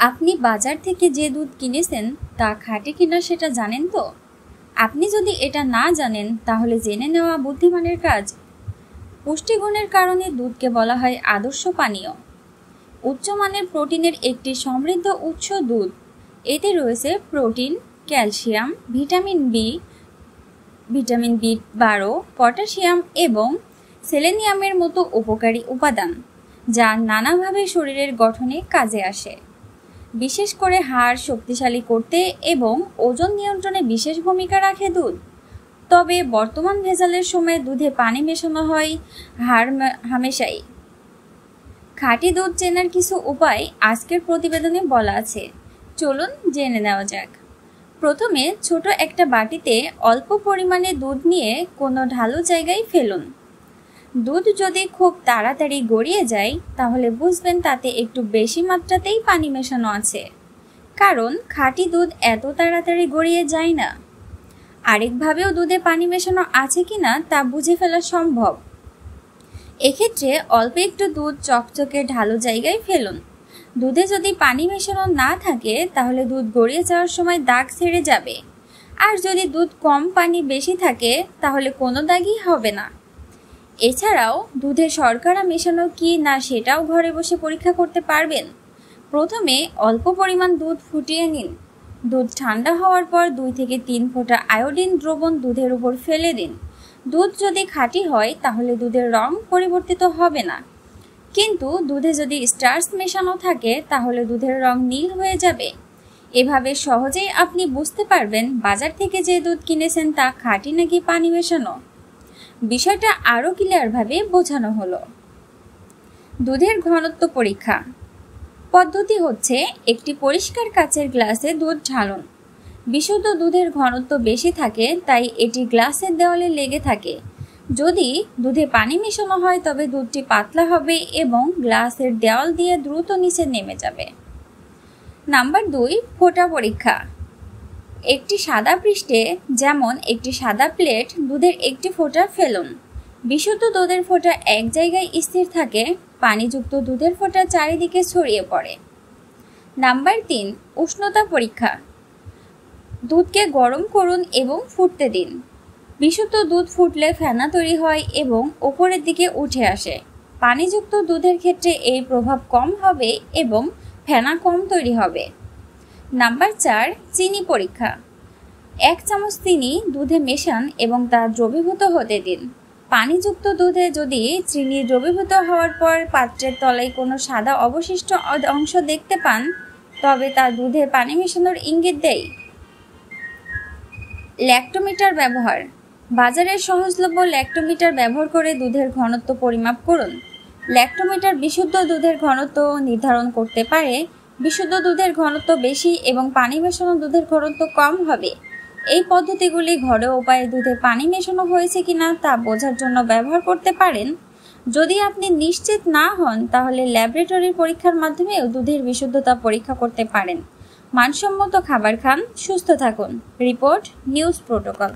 আপনি বাজার থেকে যে দুধ কিনেছেন তা খাঁটি কিনা সেটা জানেন তো? আপনি যদি এটা না জানেন তাহলে জেনে নেওয়া বুদ্ধিমানের কাজ। পুষ্টিগুণের কারণে দুধকে বলা হয় আদর্শ পানীয়। উচ্চমানের প্রোটিনের একটি সমৃদ্ধ উৎস দুধ। এতে রয়েছে প্রোটিন, ক্যালসিয়াম, ভিটামিন বি12, পটাশিয়াম এবং সেলেনিয়ামের মতো উপকারী উপাদান, যা নানাভাবে শরীরের গঠনে কাজে আসে। বিশেষ করে হাড় শক্তিশালী করতে এবং ওজন নিয়ন্ত্রণে বিশেষ ভূমিকা রাখে দুধ। তবে বর্তমান ভেজালের সময় দুধে পানি মেশানো হয় হামেশাই। খাঁটি দুধ চেনার কিছু উপায় আজকের প্রতিবেদনে বলা আছে, চলুন জেনে নেওয়া যাক। প্রথমে ছোট একটা বাটিতে অল্প পরিমাণে দুধ নিয়ে কোনো ঢালু জায়গায় ফেলুন। দুধ যদি খুব তাড়াতাড়ি গড়িয়ে যায় তাহলে বুঝবেন তাতে একটু বেশি মাত্রাতেই পানি মেশানো আছে, কারণ খাঁটি দুধ এত তাড়াতাড়ি গড়িয়ে যায় না। আরেকভাবেও দুধে পানি মেশানো আছে কিনা তা বুঝে ফেলা সম্ভব। এক্ষেত্রে অল্প একটু দুধ চকচকে ঢালু জায়গায় ফেলুন। দুধে যদি পানি মেশানো না থাকে তাহলে দুধ গড়িয়ে যাওয়ার সময় দাগ ছেড়ে যাবে, আর যদি দুধ কম পানি বেশি থাকে তাহলে কোনো দাগই হবে না। এছাড়াও দুধে শর্করা মেশানো কি না সেটাও ঘরে বসে পরীক্ষা করতে পারবেন। প্রথমে অল্প পরিমাণ দুধ ফুটিয়ে নিন। দুধ ঠান্ডা হওয়ার পর 2 থেকে 3 ফোঁটা আয়োডিন দ্রবণ দুধের উপর ফেলে দিন। দুধ যদি খাঁটি হয় তাহলে দুধের রং পরিবর্তিত হবে না, কিন্তু দুধে যদি স্টার্চ মেশানো থাকে তাহলে দুধের রং নীল হয়ে যাবে। এভাবে সহজেই আপনি বুঝতে পারবেন বাজার থেকে যে দুধ কিনেছেন তা খাঁটি নাকি পানি মেশানো। বিষয়টা আরও ক্লিয়ারভাবে বোঝানো হলো। দুধের ঘনত্ব পরীক্ষা পদ্ধতি হচ্ছে, একটি পরিষ্কার কাচের গ্লাসে দুধ ঢালুন। বিশুদ্ধ দুধের ঘনত্ব বেশি থাকে তাই এটি গ্লাসের দেওয়ালে লেগে থাকে। যদি দুধে পানি মেশানো হয় তবে দুধটি পাতলা হবে এবং গ্লাসের দেওয়াল দিয়ে দ্রুত নিচে নেমে যাবে। নাম্বার 2, ফোঁটা পরীক্ষা। একটি সাদা পৃষ্ঠে, যেমন একটি সাদা প্লেট, দুধের একটি ফোঁটা ফেলুন। বিশুদ্ধ দুধের ফোঁটা এক জায়গায় স্থির থাকে, পানিযুক্ত দুধের ফোঁটা চারিদিকে ছড়িয়ে পড়ে। নাম্বার 3, উষ্ণতা পরীক্ষা। দুধকে গরম করুন এবং ফুটতে দিন। বিশুদ্ধ দুধ ফুটলে ফেনা তৈরি হয় এবং ওপরের দিকে উঠে আসে। পানিযুক্ত দুধের ক্ষেত্রে এই প্রভাব কম হবে এবং ফেনা কম তৈরি হবে। নাম্বার 4, চিনি পরীক্ষা। 1 চামচ চিনি দুধে মেশান এবং তা দ্রবীভূত হতে দিন। পানিযুক্ত দুধে যদি চিনি দ্রবীভূত হওয়ার পর পাত্রের তলায় কোনো সাদা অবশিষ্ট অংশ দেখতে পান তবে তা দুধে পানি মেশানোর ইঙ্গিত দেয়। ল্যাক্টোমিটার ব্যবহার। বাজারের সহজলভ্য ল্যাক্টোমিটার ব্যবহার করে দুধের ঘনত্ব পরিমাপ করুন। ল্যাক্টোমিটার বিশুদ্ধ দুধের ঘনত্ব নির্ধারণ করতে পারে। বিশুদ্ধ দুধের ঘনত্ব বেশি এবং পানি মেশানো দুধের ঘনত্ব কম হবে। এই পদ্ধতিগুলি ঘরোয়া উপায়ে দুধে পানি মেশানো হয়েছে কিনা তা বোঝার জন্য ব্যবহার করতে পারেন। যদি আপনি নিশ্চিত না হন তাহলে ল্যাবরেটরি পরীক্ষার মাধ্যমেও দুধের বিশুদ্ধতা পরীক্ষা করতে পারেন। মানসম্মত খাবার খান, সুস্থ থাকুন। Report, news protocol.